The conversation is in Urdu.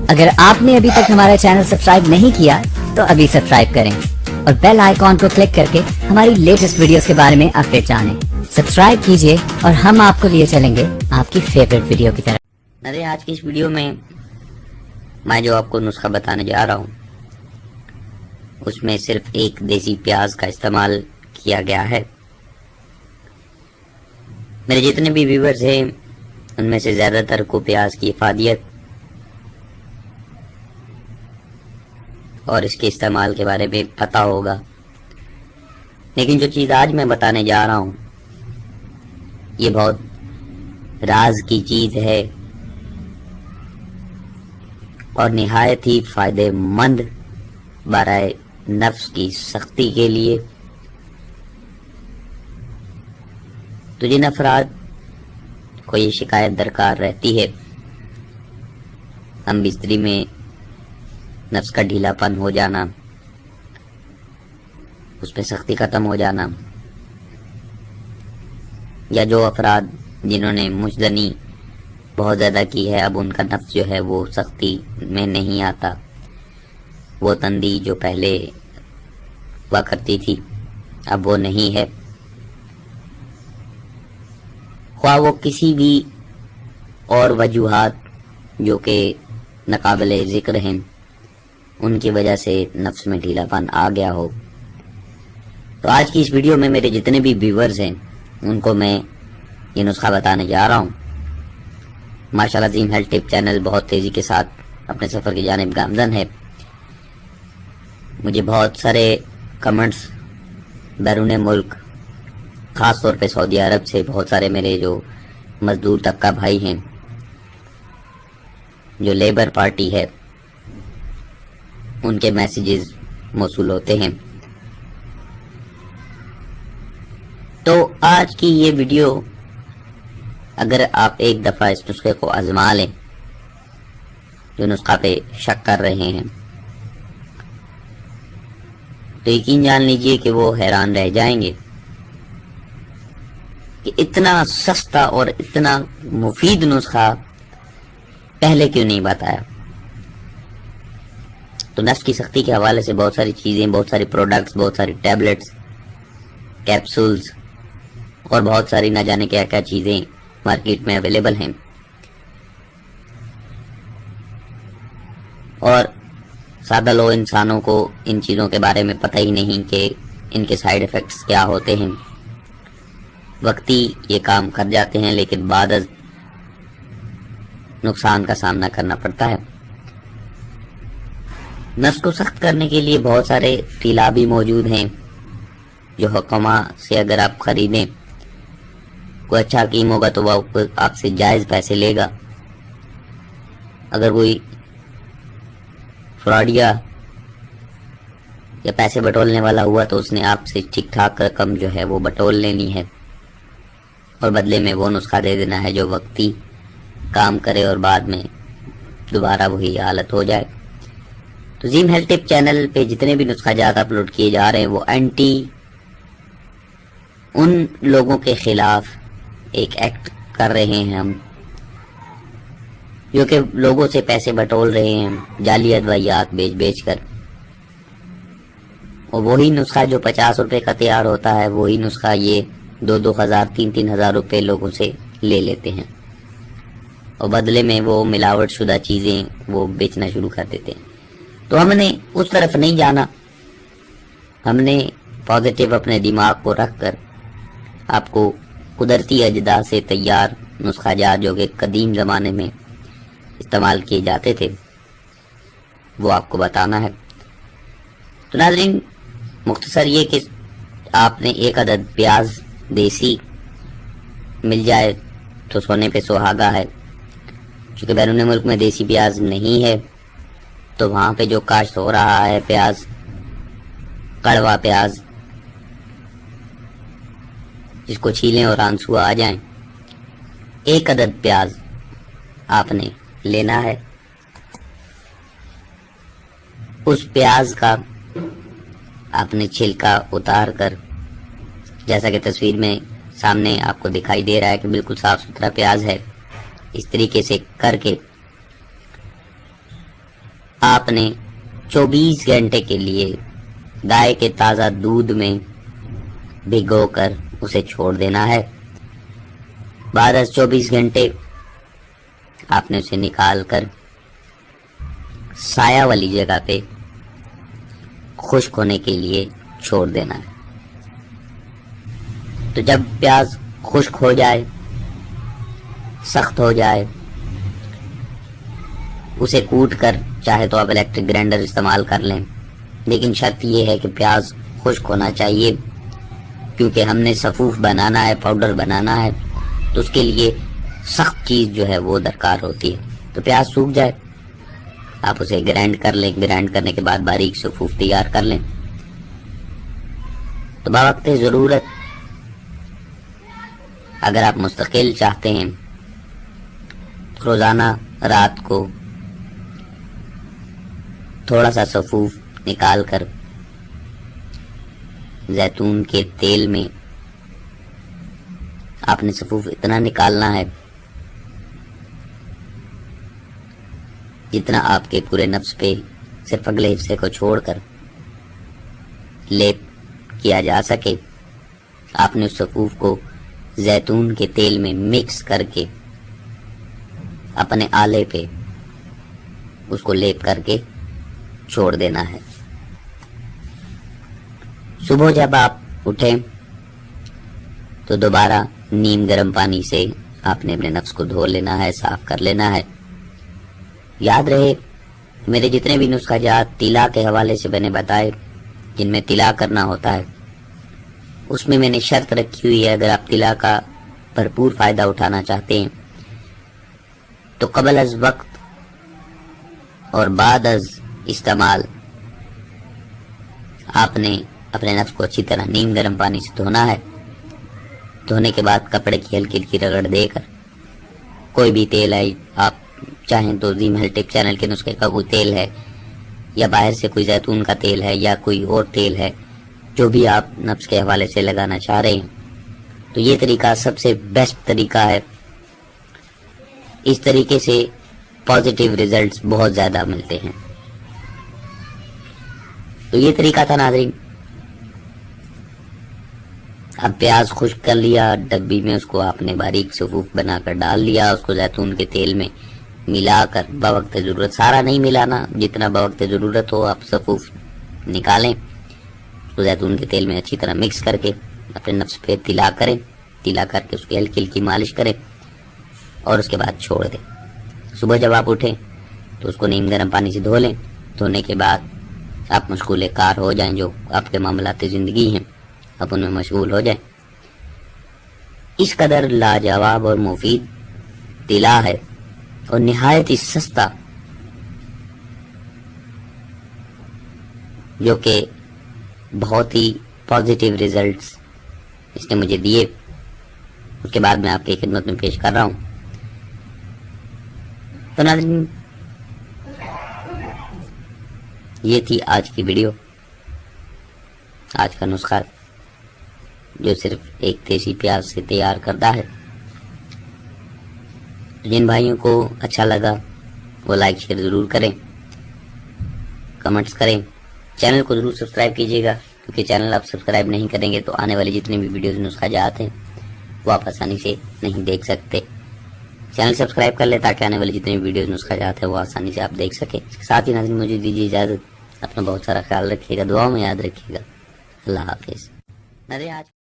اگر آپ نے ابھی تک ہمارا چینل سبسکرائب نہیں کیا تو ابھی سبسکرائب کریں اور بیل آئیکن کو کلک کر کے ہماری لیٹسٹ ویڈیوز کے بارے میں اپڈیٹ جانیں. سبسکرائب کیجئے اور ہم آپ کو لیے چلیں گے آپ کی فیوریٹ ویڈیو کی طرف. ارے آج کی اس ویڈیو میں جو آپ کو نسخہ بتانے جا رہا ہوں اس میں صرف ایک دیسی پیاز کا استعمال کیا گیا ہے. میرے جتنے بھی ویورز ہیں ان میں سے زیادہ تر کو پیاز کی افادیت اور اس کے استعمال کے بارے میں پتہ ہوگا، لیکن جو چیز آج میں بتانے جا رہا ہوں یہ بہت راز کی چیز ہے اور نہایت ہی فائدہ مند برائے نفس کی سختی کے لیے. تو جن افراد کو یہ شکایت درکار رہتی ہے، ہم بستری میں نفس کا ڈھیلا پن ہو جانا، اس پہ سختی ختم ہو جانا، یا جو افراد جنہوں نے مجدنی بہت زیادہ کی ہے اب ان کا نفس جو ہے وہ سختی میں نہیں آتا، وہ تندی جو پہلے ہوا کرتی تھی اب وہ نہیں ہے، خواہ وہ کسی بھی اور وجوہات جو کہ ناقابل ذکر ہیں ان کی وجہ سے نفس میں ڈھیلا پن آ گیا ہو. تو آج کی اس ویڈیو میں میرے جتنے بھی ویورز ہیں ان کو میں یہ نسخہ بتانے جا رہا ہوں. ماشاءاللہ عظیم ہیلتھ ٹپ چینل بہت تیزی کے ساتھ اپنے سفر کی جانب گامزن ہے. مجھے بہت سارے کمنٹس بیرون ملک خاص طور پہ سعودی عرب سے بہت سارے میرے جو مزدور طبقہ بھائی ہیں جو لیبر پارٹی ہے ان کے میسیجز موصول ہوتے ہیں. تو آج کی یہ ویڈیو اگر آپ ایک دفعہ اس نسخے کو آزما لیں، جو نسخہ پہ شک کر رہے ہیں، تو یقین جان لیجئے کہ وہ حیران رہ جائیں گے کہ اتنا سستا اور اتنا مفید نسخہ پہلے کیوں نہیں بتایا. تو نفس کی سختی کے حوالے سے بہت ساری چیزیں، بہت ساری پروڈکٹس، بہت ساری ٹیبلٹس، کیپسولز اور بہت ساری نہ جانے کیا کیا چیزیں مارکیٹ میں اویلیبل ہیں، اور سادہ لو انسانوں کو ان چیزوں کے بارے میں پتہ ہی نہیں کہ ان کے سائیڈ ایفیکٹس کیا ہوتے ہیں. وقتی یہ کام کر جاتے ہیں لیکن بعد از نقصان کا سامنا کرنا پڑتا ہے. نفس کو سخت کرنے کے لیے بہت سارے طلا بھی موجود ہیں جو حکمہ سے اگر آپ خریدیں، کوئی اچھا حکیم ہوگا تو وہ آپ سے جائز پیسے لے گا. اگر کوئی فراڈیا یا پیسے بٹولنے والا ہوا تو اس نے آپ سے ٹھیک ٹھاک رقم جو ہے وہ بٹول لینی ہے اور بدلے میں وہ نسخہ دے دینا ہے جو وقتی کام کرے اور بعد میں دوبارہ وہی حالت ہو جائے. تو عظیم ہیلتھ ٹپ چینل پہ جتنے بھی نسخہ جات اپلوڈ کیے جا رہے ہیں وہ اینٹی ان لوگوں کے خلاف ایک ایکٹ کر رہے ہیں ہم جو کہ لوگوں سے پیسے بٹول رہے ہیں جعلی ادویات بیچ کر، اور وہی نسخہ جو 50 روپے کا تیار ہوتا ہے وہی نسخہ یہ 2,000 3,000 روپے لوگوں سے لے لیتے ہیں اور بدلے میں وہ ملاوٹ شدہ چیزیں وہ بیچنا شروع کر دیتے ہیں. تو ہم نے اس طرف نہیں جانا، ہم نے پازیٹیو اپنے دماغ کو رکھ کر آپ کو قدرتی اجزاء سے تیار نسخہ جات جو کہ قدیم زمانے میں استعمال کیے جاتے تھے وہ آپ کو بتانا ہے. تو ناظرین مختصر یہ کہ آپ نے ایک عدد پیاز دیسی مل جائے تو سونے پہ سہاگا ہے. چونکہ بیرون ملک میں دیسی پیاز نہیں ہے تو وہاں پہ جو کاشت ہو رہا ہے پیاز، کڑوا پیاز جس کو چھیلیں اور آنسو آ جائیں، ایک عدد پیاز آپ نے لینا ہے. اس پیاز کا آپ نے چھلکا اتار کر، جیسا کہ تصویر میں سامنے آپ کو دکھائی دے رہا ہے کہ بالکل صاف ستھرا پیاز ہے، اس طریقے سے کر کے آپ نے 24 گھنٹے کے لیے گائے کے تازہ دودھ میں بھگو کر اسے چھوڑ دینا ہے. بعد از 24 گھنٹے آپ نے اسے نکال کر سایہ والی جگہ پہ خشک ہونے کے لیے چھوڑ دینا ہے. تو جب پیاز خشک ہو جائے، سخت ہو جائے، اسے کوٹ کر چاہے تو آپ الیکٹرک گرائنڈر استعمال کر لیں، لیکن شرط یہ ہے کہ پیاز خشک ہونا چاہیے، کیونکہ ہم نے صفوف بنانا ہے، پاؤڈر بنانا ہے، تو اس کے لیے سخت چیز جو ہے وہ درکار ہوتی ہے. تو پیاز سوکھ جائے، آپ اسے گرائنڈ کر لیں. گرائنڈ کرنے کے بعد باریک صفوف تیار کر لیں. تو بوقت ضرورت اگر آپ مستقل چاہتے ہیں، روزانہ رات کو تھوڑا سا صفوف نکال کر زیتون کے تیل میں آپ نے صفوف اتنا نکالنا ہے جتنا آپ کے پورے نفس پہ صرف اگلے حصے کو چھوڑ کر لیپ کیا جا سکے. آپ نے اس صفوف کو زیتون کے تیل میں مکس کر کے اپنے آلے پہ اس کو لیپ کر کے چھوڑ دینا ہے. صبح جب آپ اٹھیں تو دوبارہ نیم گرم پانی سے آپ نے اپنے نفس کو دھو لینا ہے، صاف کر لینا ہے. یاد رہے میرے جتنے بھی نسخہ جات طلا کے حوالے سے میں نے بتائے، جن میں طلا کرنا ہوتا ہے، اس میں میں نے شرط رکھی ہوئی ہے اگر آپ طلا کا بھرپور فائدہ اٹھانا چاہتے ہیں تو قبل از وقت اور بعد از استعمال آپ نے اپنے نفس کو اچھی طرح نیم گرم پانی سے دھونا ہے. دھونے کے بعد کپڑے کی ہلکی ہلکی رگڑ دے کر کوئی بھی تیل ہے، آپ چاہیں تو زی محل ٹپ چینل کے نسخے کا کوئی تیل ہے، یا باہر سے کوئی زیتون کا تیل ہے، یا کوئی اور تیل ہے، جو بھی آپ نفس کے حوالے سے لگانا چاہ رہے ہیں، تو یہ طریقہ سب سے بیسٹ طریقہ ہے. اس طریقے سے پازیٹیو ریزلٹس بہت زیادہ ملتے ہیں. تو یہ طریقہ تھا ناظرین. اب پیاز خشک کر لیا، ڈبی میں اس کو آپ نے باریک صفوف بنا کر ڈال لیا، اس کو زیتون کے تیل میں ملا کر بوقت ضرورت، سارا نہیں ملانا، جتنا بوقت ضرورت ہو آپ صفوف نکالیں، اس کو زیتون کے تیل میں اچھی طرح مکس کر کے اپنے نفس پہ طلا کریں. طلا کر کے اس کی ہلکی ہلکی مالش کریں اور اس کے بعد چھوڑ دیں. صبح جب آپ اٹھیں تو اس کو نیم گرم پانی سے دھو لیں. دھونے کے بعد آپ مشغول کار ہو جائیں، جو آپ کے معاملات زندگی ہیں آپ ان میں مشغول ہو جائیں. اس قدر لاجواب اور مفید طلا ہے اور نہایت ہی سستا، جو کہ بہت ہی پازیٹیو ریزلٹس اس نے مجھے دیے. اس کے بعد میں آپ کی خدمت میں پیش کر رہا ہوں. تو ناظرین، یہ تھی آج کی ویڈیو، آج کا نسخہ جو صرف ایک دیسی پیاز سے تیار کردہ ہے. جن بھائیوں کو اچھا لگا وہ لائک شیئر ضرور کریں، کمنٹس کریں، چینل کو ضرور سبسکرائب کیجیے گا، کیونکہ چینل آپ سبسکرائب نہیں کریں گے تو آنے والی جتنی بھی ویڈیوز نسخہ جات ہیں وہ آپ آسانی سے نہیں دیکھ سکتے. چینل سبسکرائب کر لیں تاکہ آنے والی جتنی بھی ویڈیوز نسخہ جات ہیں وہ آسانی سے آپ دیکھ سکیں. ساتھ ہی ناظرین مجھے دیجیے اجازت، اپنا بہت سارا خیال رکھیے گا، دعاؤں میں یاد رکھیے گا. اللہ حافظ. ناظرین آج